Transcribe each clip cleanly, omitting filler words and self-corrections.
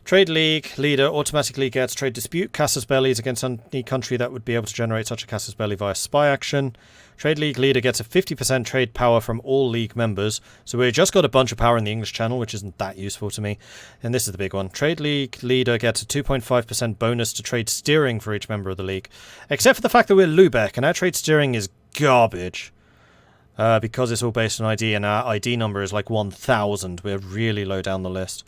Trade League leader automatically gets trade dispute casus bellis against any country that would be able to generate such a casus belli via spy action. Trade League leader gets a 50% trade power from all League members. So we just got a bunch of power in the English Channel, which isn't that useful to me. And this is the big one. Trade League leader gets a 2.5% bonus to trade steering for each member of the League. Except for the fact that we're Lubeck, and our trade steering is garbage. Because it's all based on ID, and our ID number is like 1,000. We're really low down the list.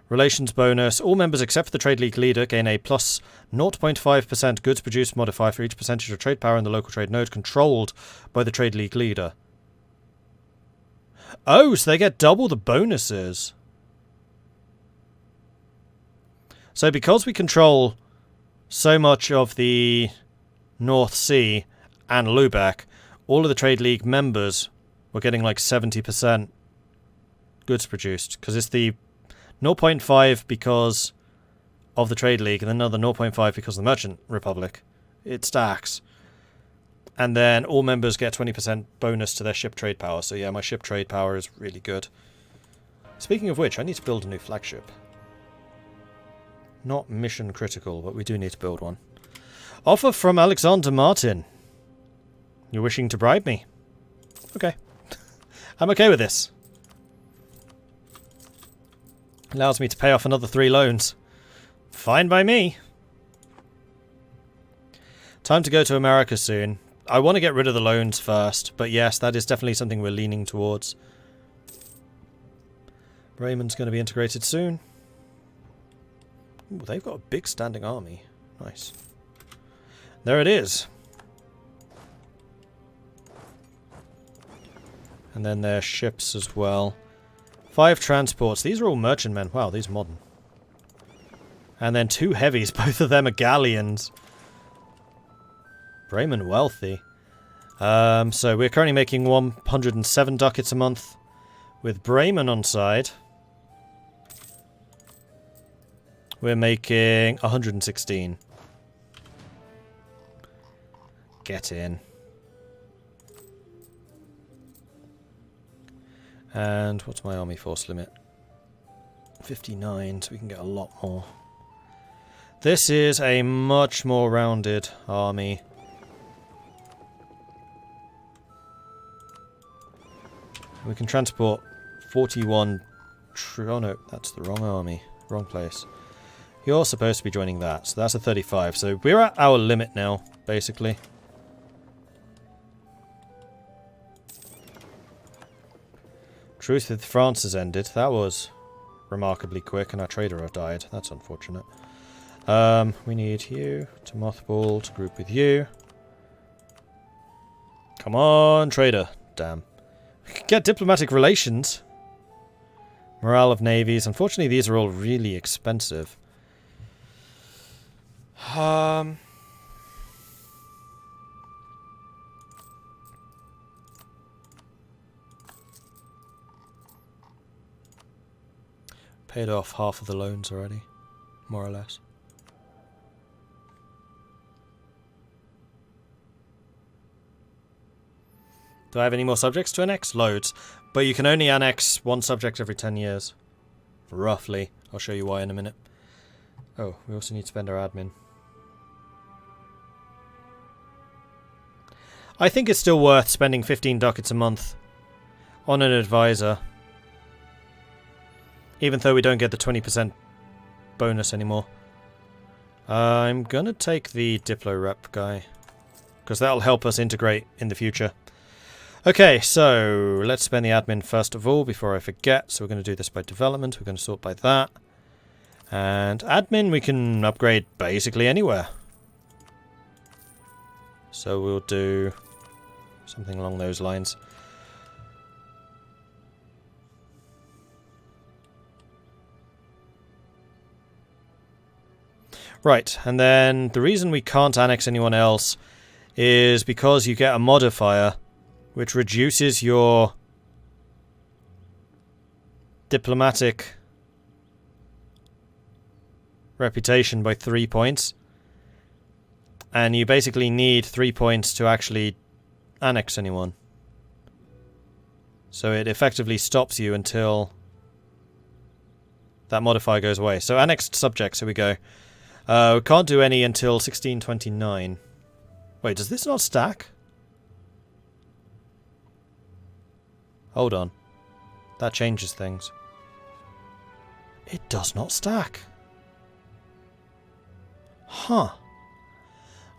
Relations bonus. All members except for the Trade League leader gain a plus 0.5% goods produced modifier for each percentage of trade power in the local trade node controlled by the Trade League leader. Oh, so they get double the bonuses. So because we control so much of the North Sea and Lubeck, all of the Trade League members were getting like 70% goods produced. Because it's the 0.5 because of the Trade League, and another 0.5 because of the Merchant Republic. It stacks. And then all members get 20% bonus to their ship trade power. So yeah, my ship trade power is really good. Speaking of which, I need to build a new flagship. Not mission critical, but we do need to build one. Offer from Alexander Martin. You're wishing to bribe me? Okay. I'm okay with this. Allows me to pay off another 3 loans. Fine by me. Time to go to America soon. I want to get rid of the loans first, but yes, that is definitely something we're leaning towards. Bremen's going to be integrated soon. Ooh, they've got a big standing army. Nice. There it is. And then their ships as well. 5 transports. These are all merchantmen. Wow, these are modern. And then 2 heavies. Both of them are galleons. Bremen wealthy. So we're currently making 107 ducats a month. With Bremen on side, we're making 116. Get in. And what's my army force limit? 59, so we can get a lot more. This is a much more rounded army. We can transport 41... oh no, that's the wrong army. Wrong place. You're supposed to be joining that, so that's a 35. So we're at our limit now, basically. Truce with France has ended. That was remarkably quick, and our trader died. That's unfortunate. We need you to mothball to group with you. Come on, trader. Damn. We could get diplomatic relations. Morale of navies. Unfortunately, these are all really expensive. Paid off half of the loans already, more or less. Do I have any more subjects to annex? Loads. But you can only annex 1 subject every 10 years. Roughly. I'll show you why in a minute. Oh, we also need to spend our admin. I think it's still worth spending 15 ducats a month on an advisor. Even though we don't get the 20% bonus anymore. I'm gonna take the Diplo rep guy, because that'll help us integrate in the future. Okay, so let's spend the admin first of all before I forget. So we're going to do this by development. We're going to sort by that. And admin we can upgrade basically anywhere. So we'll do something along those lines. Right, and then the reason we can't annex anyone else is because you get a modifier which reduces your diplomatic reputation by 3 points. And you basically need 3 points to actually annex anyone. So it effectively stops you until that modifier goes away. So annexed subjects, here we go. We can't do any until 1629. Wait, does this not stack? Hold on. That changes things. It does not stack. Huh.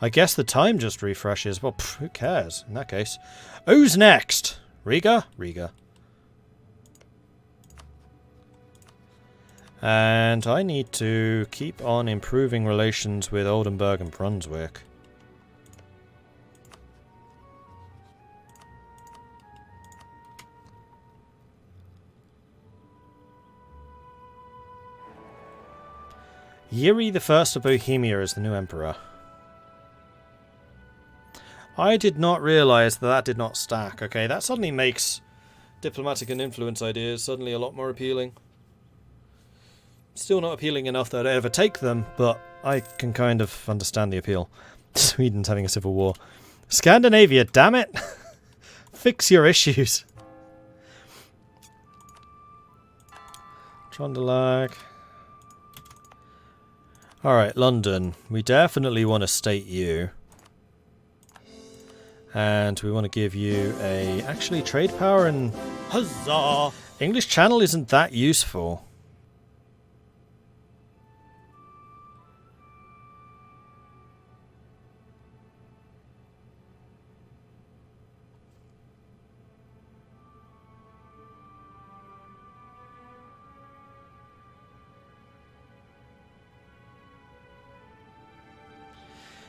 I guess the time just refreshes. Well, who cares in that case? Who's next? Riga? Riga. And I need to keep on improving relations with Oldenburg and Brunswick. Yuri the First of Bohemia is the new emperor. I did not realise that that did not stack. Okay, that suddenly makes diplomatic and influence ideas suddenly a lot more appealing. Still not appealing enough that I'd ever take them, but I can kind of understand the appeal. Sweden's having a civil war. Scandinavia, damn it! Fix your issues. Trondelag. Alright, London. We definitely want to state you. And we want to give you a... Actually, trade power and... Huzzah! English Channel isn't that useful.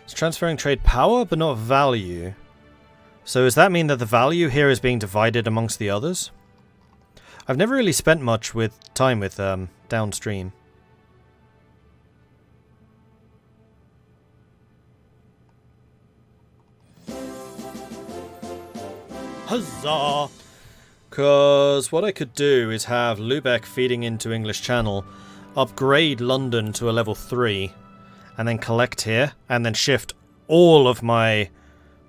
It's transferring trade power, but not value. So does that mean that the value here is being divided amongst the others? I've never really spent much time with downstream. Huzzah! Because what I could do is have Lubeck feeding into English Channel, upgrade London to a level 3, and then collect here, and then shift all of my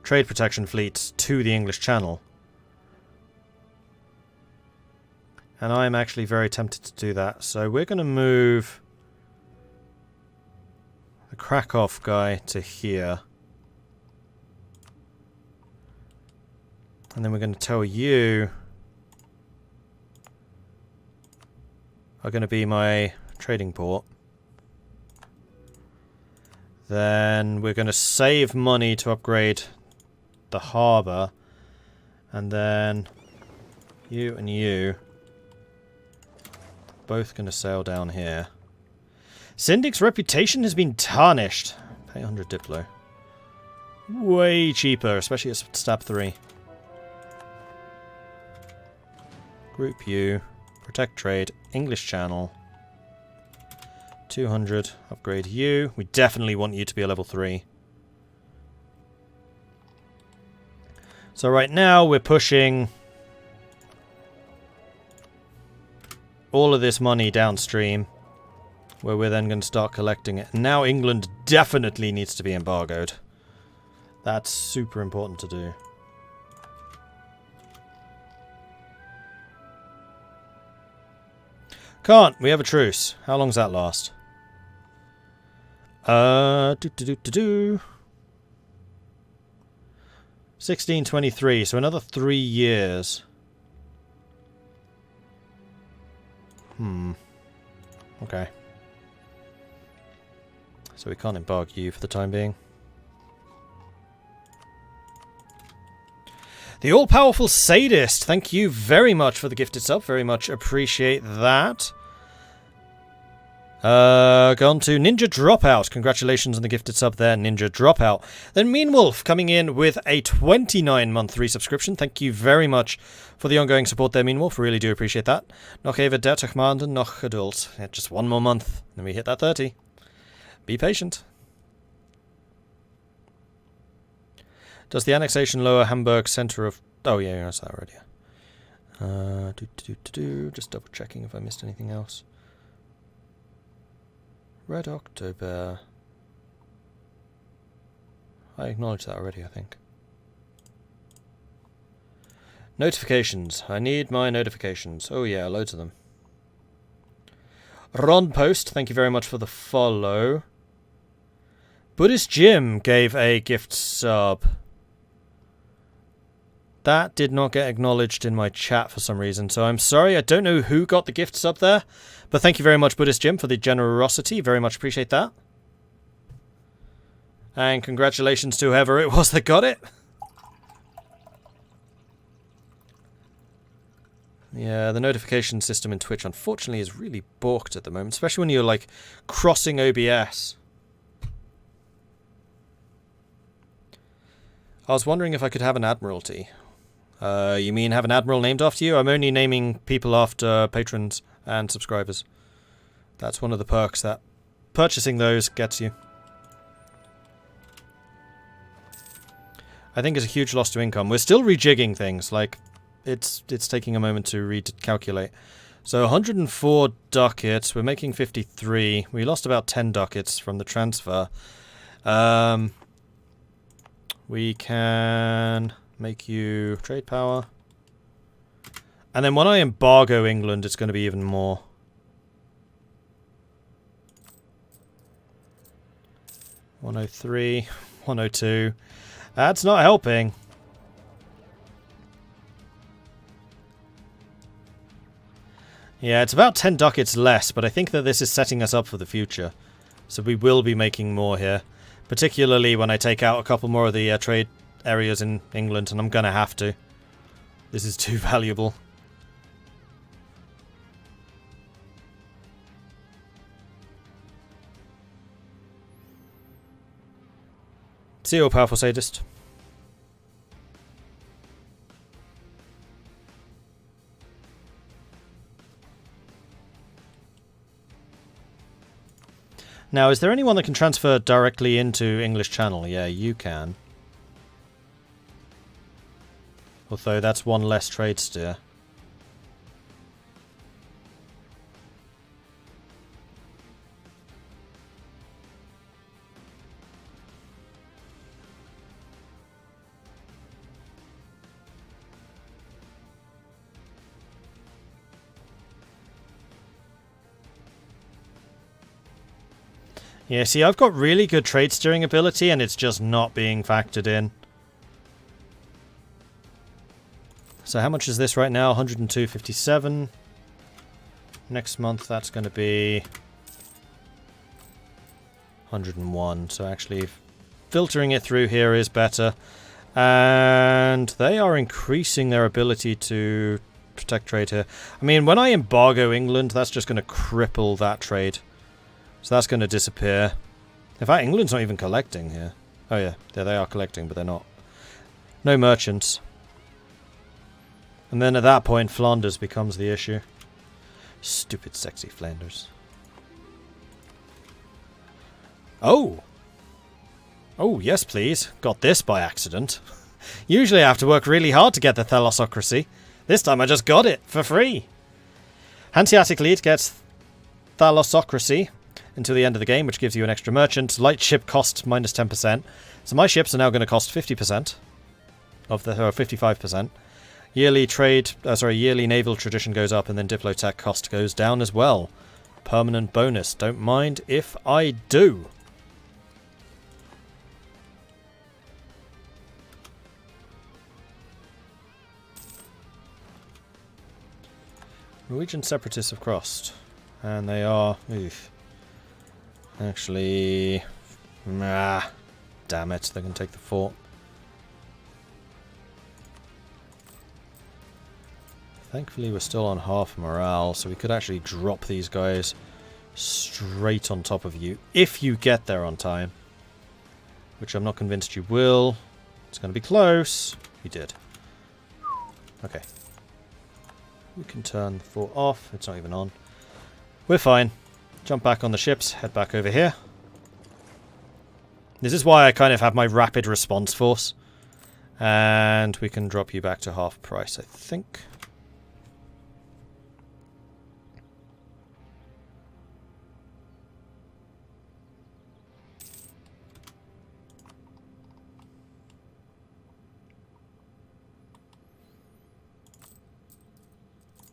trade protection fleets to the English Channel. And I'm actually very tempted to do that. So we're going to move the Krakow guy to here. And then we're going to tell you are going to be my trading port. Then we're going to save money to upgrade the harbour. And then you and you both going to sail down here. Syndic's reputation has been tarnished. Pay 100 Diplo. Way cheaper, especially at stab 3. Group U. Protect trade. English Channel. 200. Upgrade you. We definitely want you to be a level 3. So right now we're pushing all of this money downstream, where we're then going to start collecting it. Now England definitely needs to be embargoed. That's super important to do. Can't. We have a truce. How long does that last? 1623, so another 3 years. Okay. So we can't embargo you for the time being. The all-powerful sadist, thank you very much for the gifted sub. Very much appreciate that. Gone to Ninja Dropout. Congratulations on the gifted sub there, Ninja Dropout. Then Mean Wolf coming in with a 29-month resubscription. Thank you very much for the ongoing support there, Mean Wolf. Really do appreciate that. Noch even 30 maanden, noch geduld. Yeah, just one more month, then we hit that 30. Be patient. Does the annexation lower Hamburg center of... Oh, yeah, that's that already. Just double checking if I missed anything else. Red October. I acknowledged that already, I think. Notifications. I need my notifications. Oh yeah, loads of them. Ron Post, thank you very much for the follow. Buddhist Jim gave a gift sub. That did not get acknowledged in my chat for some reason, so I'm sorry. I don't know who got the gift sub there, but thank you very much, Buddhist Jim, for the generosity. Very much appreciate that. And congratulations to whoever it was that got it. Yeah, the notification system in Twitch, unfortunately, is really balked at the moment, especially when you're, like, crossing OBS. I was wondering if I could have an admiralty. You mean have an admiral named after you? I'm only naming people after patrons and subscribers. That's one of the perks that purchasing those gets you. I think it's a huge loss to income. We're still rejigging things, like, it's taking a moment to recalculate. So 104 ducats, we're making 53. We lost about 10 ducats from the transfer. We can make you trade power. And then when I embargo England, it's going to be even more. 103, 102. That's not helping. Yeah, it's about 10 ducats less, but I think that this is setting us up for the future. So we will be making more here. Particularly when I take out a couple more of the trade areas in England, and I'm going to have to. This is too valuable. See you, powerful sadist. Now, is there anyone that can transfer directly into English Channel? Yeah, you can. Although that's one less trade steer. Yeah, see, I've got really good trade steering ability, and it's just not being factored in. So how much is this right now? 102.57. Next month, that's going to be 101. So actually, filtering it through here is better. And they are increasing their ability to protect trade here. I mean, when I embargo England, that's just going to cripple that trade. So that's going to disappear. In fact, England's not even collecting here. Oh yeah, they are collecting, but they're not. No merchants. And then at that point, Flanders becomes the issue. Stupid, sexy Flanders. Oh! Oh, yes please. Got this by accident. Usually I have to work really hard to get the Thalassocracy. This time I just got it, for free. Hanseatic League gets Thalassocracy until the end of the game, which gives you an extra merchant. Light ship cost minus 10%. So my ships are now going to cost 50% of the, or 55%. Yearly naval tradition goes up, and then Diplotech cost goes down as well. Permanent bonus. Don't mind if I do. Norwegian separatists have crossed. And they are... Oof. Actually... damn it, they can take the fort. Thankfully we're still on half morale, so we could actually drop these guys straight on top of you, if you get there on time. Which I'm not convinced you will. It's going to be close. You did. Okay. We can turn the fort off. It's not even on. We're fine. Jump back on the ships, head back over here. This is why I kind of have my rapid response force. And we can drop you back to half price, I think.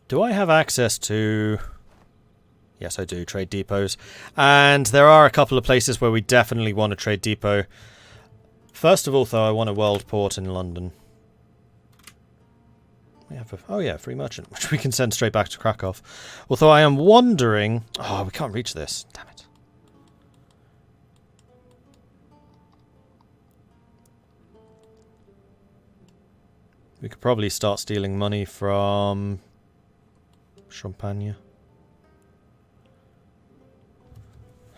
Do I have access to... Yes, I do. Trade depots. And there are a couple of places where we definitely want a trade depot. First of all, though, I want a world port in London. We have a, oh yeah, free merchant, which we can send straight back to Krakow. Although I am wondering... Oh, we can't reach this. Damn it. We could probably start stealing money from... Champagne.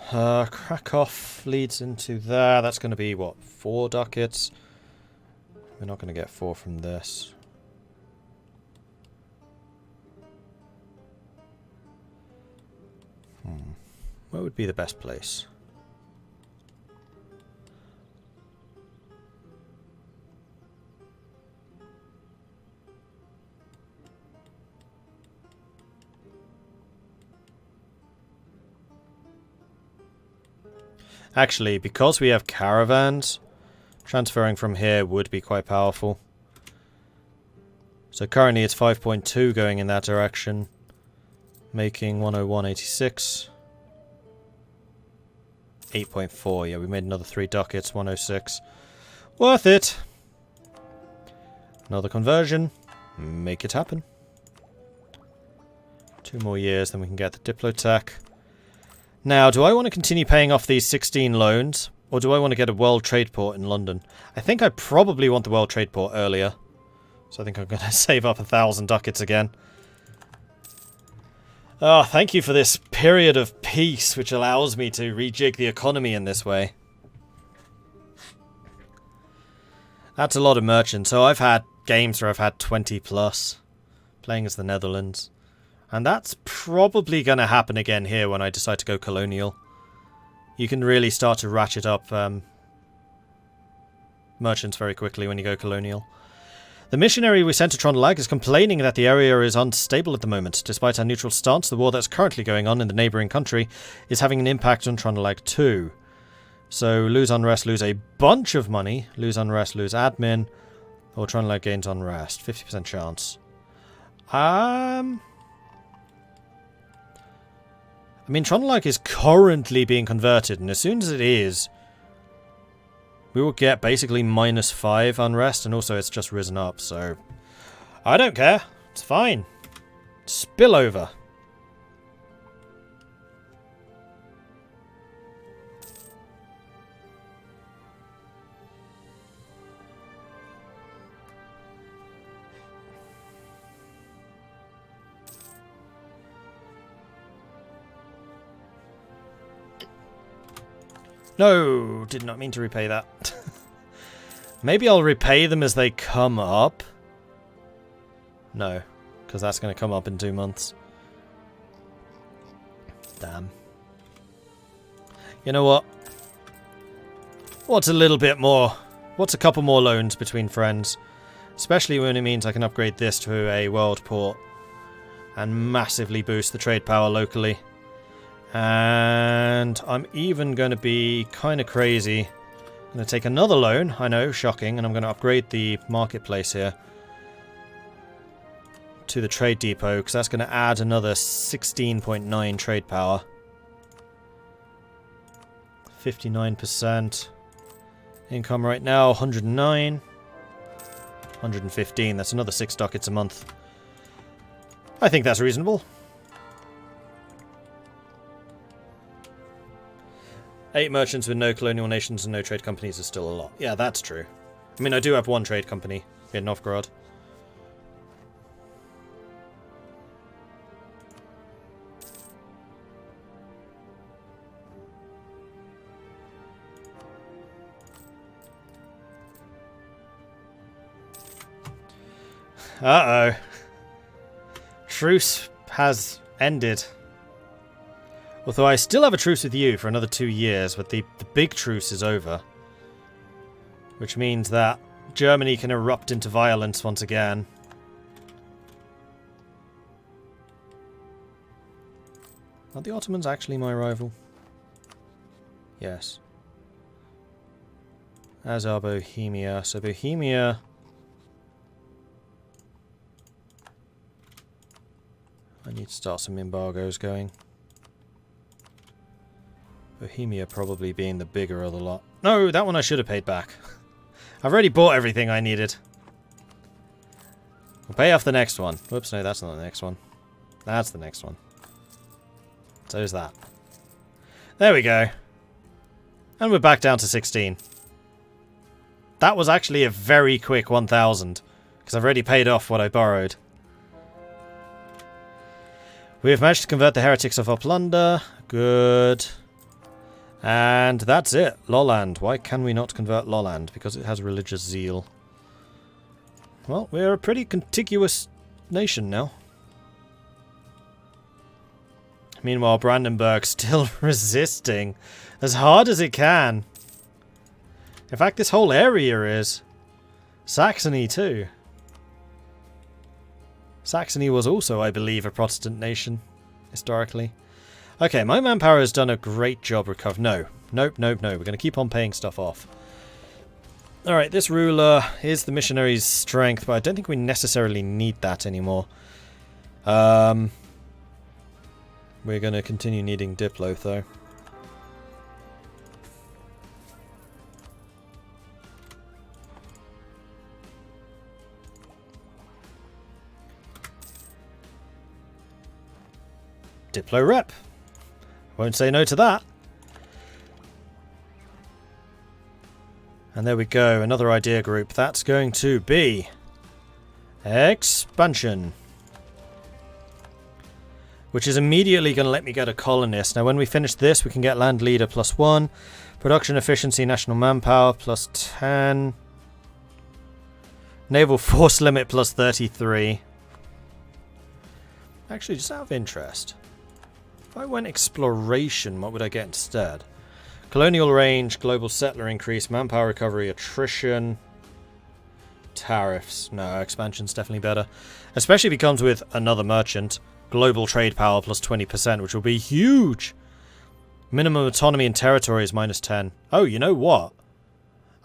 Krakow leads into there. That's going to be, what, 4 ducats? We're not going to get 4 from this. Where would be the best place? Actually, because we have caravans, transferring from here would be quite powerful. So currently it's 5.2 going in that direction, making 101.86. 8.4, yeah, we made another 3 ducats, 106. Worth it! Another conversion. Make it happen. 2 more years, then we can get the Diplotech. Now, do I want to continue paying off these 16 loans, or do I want to get a World Trade Port in London? I think I probably want the World Trade Port earlier. So I think I'm going to save up 1,000 ducats again. Oh, thank you for this period of peace, which allows me to rejig the economy in this way. That's a lot of merchants. So I've had games where I've had 20 plus, playing as the Netherlands. And that's probably going to happen again here when I decide to go colonial. You can really start to ratchet up merchants very quickly when you go colonial. The missionary we sent to Trøndelag is complaining that the area is unstable at the moment. Despite our neutral stance, the war that's currently going on in the neighbouring country is having an impact on Trøndelag too. So lose unrest, lose a bunch of money. Lose unrest, lose admin. Or Trøndelag gains unrest. 50% chance. I mean, Trøndelag is currently being converted, and as soon as it is, we will get basically -5 unrest, and also it's just risen up, so... I don't care. It's fine. Spill over. No, did not mean to repay that. Maybe I'll repay them as they come up. No, because that's going to come up in 2 months. Damn. You know what? What's a little bit more? What's a couple more loans between friends? Especially when it means I can upgrade this to a world port and massively boost the trade power locally. And I'm even going to be kind of crazy. I'm going to take another loan, I know, shocking, and I'm going to upgrade the marketplace here to the trade depot, because that's going to add another 16.9 trade power. 59%. Income right now, 109. 115, that's another 6 ducats a month. I think that's reasonable. 8 merchants with no colonial nations and no trade companies is still a lot. Yeah, that's true. I mean, I do have 1 trade company in Novgorod. Uh-oh. Truce has ended. Although I still have a truce with you for another 2 years, but the big truce is over. Which means that Germany can erupt into violence once again. Are the Ottomans actually my rival? Yes. As are Bohemia. So Bohemia... I need to start some embargoes going. Bohemia probably being the bigger of the lot. No, that one I should have paid back. I've already bought everything I needed. We'll pay off the next one. Whoops, no, that's not the next one. That's the next one. So is that. There we go. And we're back down to 16. That was actually a very quick 1,000. Because I've already paid off what I borrowed. We have managed to convert the heretics of our plunder. Good. And that's it. Lolland. Why can we not convert Lolland? Because it has religious zeal. Well, we're a pretty contiguous nation now. Meanwhile, Brandenburg's still resisting as hard as it can. In fact, this whole area is. Saxony too. Saxony was also, I believe, a Protestant nation, historically. Okay, my manpower has done a great job recovering. No. Nope, nope, no. We're going to keep on paying stuff off. Alright, this ruler is the missionaries' strength, but I don't think we necessarily need that anymore. We're going to continue needing Diplo, though. Diplo rep. Won't say no to that. And there we go, another idea group. That's going to be expansion. Which is immediately going to let me get a colonist. Now when we finish this, we can get land leader +1. Production efficiency, national manpower +10. Naval force limit +33. Actually, just out of interest. If I went exploration, what would I get instead? Colonial range, global settler increase, manpower recovery, attrition, tariffs. No, expansion's definitely better. Especially if it comes with another merchant. Global trade power +20%, which will be huge. Minimum autonomy in territories -10. Oh, you know what?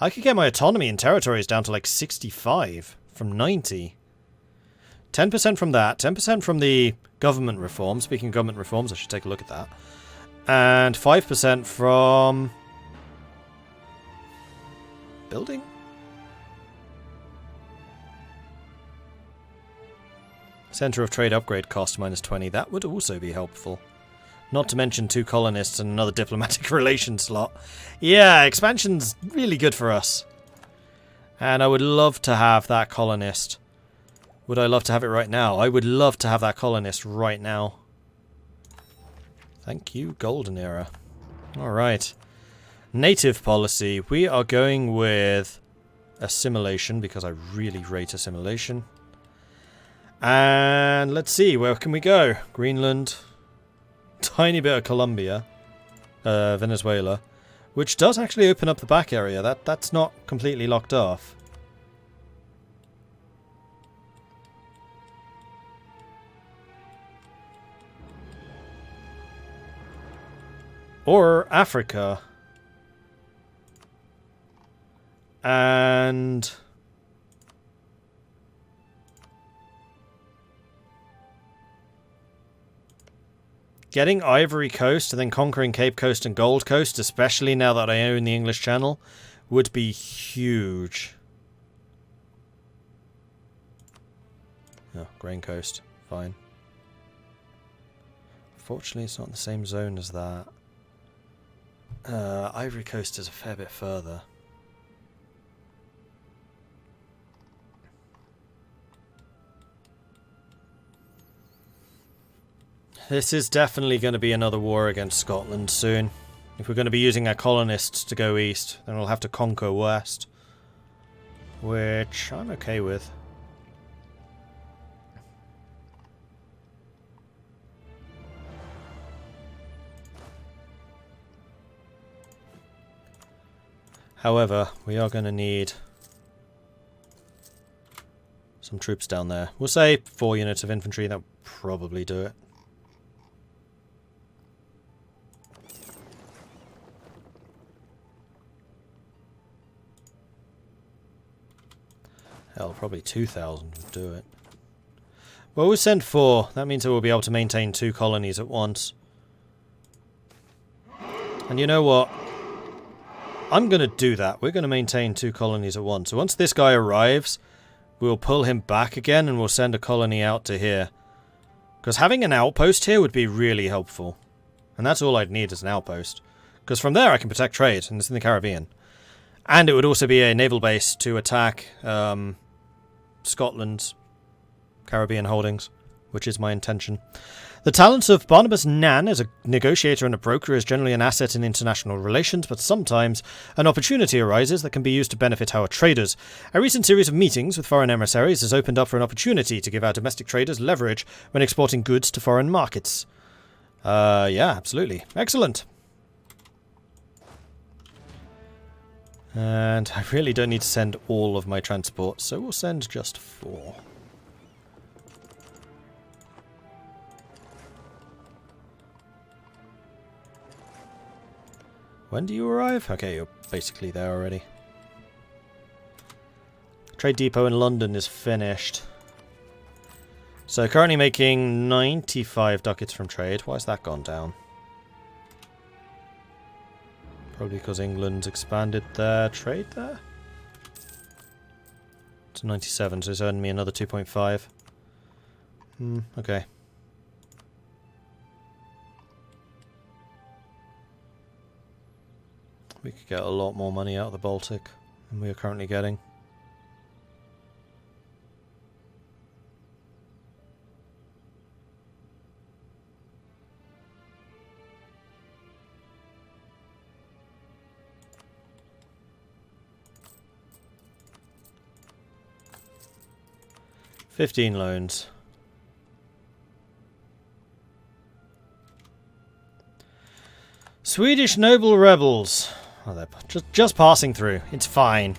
I could get my autonomy in territories down to like 65 from 90. 10% from that, 10% from the government reform. Speaking of government reforms, I should take a look at that. And 5% from building? Center of trade upgrade cost -20. That would also be helpful. Not to mention 2 colonists and another diplomatic relations slot. Yeah, expansion's really good for us. And I would love to have that colonist. Would I love to have it right now? I would love to have that colonist right now. Thank you, Golden Era. Alright. Native policy. We are going with assimilation because I really rate assimilation. And let's see, where can we go? Greenland. Tiny bit of Colombia. Venezuela. Which does actually open up the back area. That's not completely locked off. Or Africa. And getting Ivory Coast and then conquering Cape Coast and Gold Coast, especially now that I own the English Channel, would be huge. Oh, Grain Coast. Fine. Fortunately, it's not in the same zone as that. Ivory Coast is a fair bit further. This is definitely going to be another war against Scotland soon. If we're going to be using our colonists to go east, then we'll have to conquer west. Which I'm okay with. However, we are going to need some troops down there. We'll say 4 units of infantry, that'll probably do it. Hell, probably 2,000 would do it. Well, we'll send 4. That means that we'll be able to maintain 2 colonies at once. And you know what? I'm going to do that. We're going to maintain 2 colonies at once. So once this guy arrives, we'll pull him back again and we'll send a colony out to here. Because having an outpost here would be really helpful. And that's all I'd need is an outpost. Because from there I can protect trade, and it's in the Caribbean. And it would also be a naval base to attack Scotland's Caribbean holdings, which is my intention. The talents of Barnabas Nan as a negotiator and a broker is generally an asset in international relations, but sometimes an opportunity arises that can be used to benefit our traders. A recent series of meetings with foreign emissaries has opened up for an opportunity to give our domestic traders leverage when exporting goods to foreign markets. Yeah, absolutely. Excellent. And I really don't need to send all of my transports, so we'll send just 4. When do you arrive? Okay, you're basically there already. Trade depot in London is finished. So currently making 95 ducats from trade. Why has that gone down? Probably because England's expanded their trade there. To 97, so it's earned me another 2.5. Okay. We could get a lot more money out of the Baltic than we are currently getting. $15 loans. Swedish noble rebels. Oh, they're just passing through. It's fine.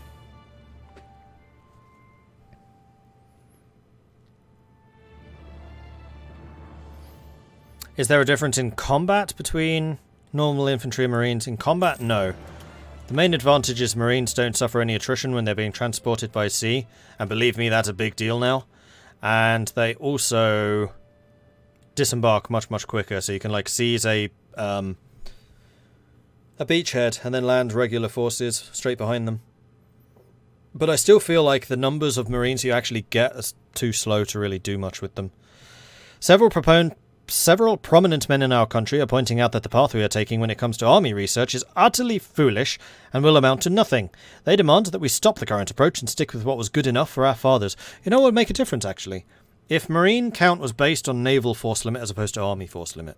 Is there a difference in combat between normal infantry and marines? In combat, no. The main advantage is marines don't suffer any attrition when they're being transported by sea. And believe me, that's a big deal now. And they also disembark much, much quicker. So you can like seize a beachhead and then land regular forces straight behind them. But I still feel like the numbers of marines you actually get are too slow to really do much with them. Several prominent men in our country are pointing out that the path we are taking when it comes to army research is utterly foolish and will amount to nothing. They demand that we stop the current approach and stick with what was good enough for our fathers. You know what would make a difference, actually? If marine count was based on naval force limit as opposed to army force limit.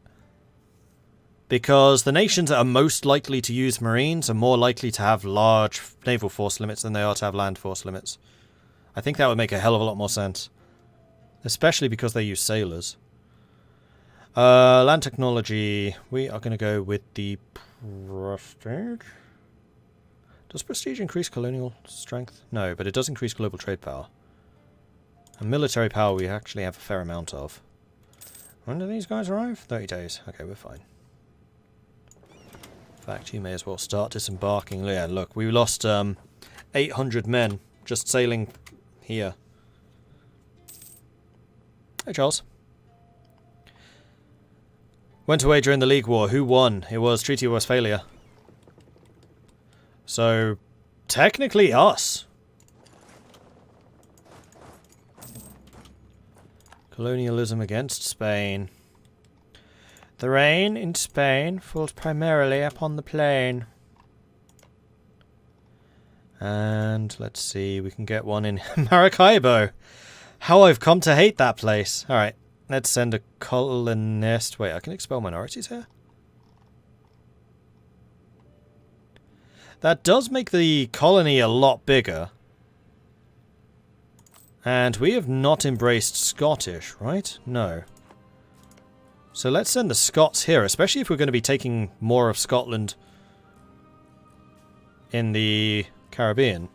Because the nations that are most likely to use marines are more likely to have large naval force limits than they are to have land force limits. I think that would make a hell of a lot more sense. Especially because they use sailors. Land technology. We are going to go with the prestige. Does prestige increase colonial strength? No, but it does increase global trade power. And military power we actually have a fair amount of. When do these guys arrive? 30 days. Okay, we're fine. In fact, you may as well start disembarking. Yeah, look, we lost 800 men just sailing here. Hey, Charles. Went away during the League War. Who won? It was Treaty of Westphalia. So, technically us. Colonialism against Spain. The rain in Spain falls primarily upon the plain. And let's see, we can get one in Maracaibo. How I've come to hate that place. Alright, let's send a colonist. Wait, I can expel minorities here? That does make the colony a lot bigger. And we have not embraced Scottish, right? No. So let's send the Scots here, especially if we're going to be taking more of Scotland in the Caribbean.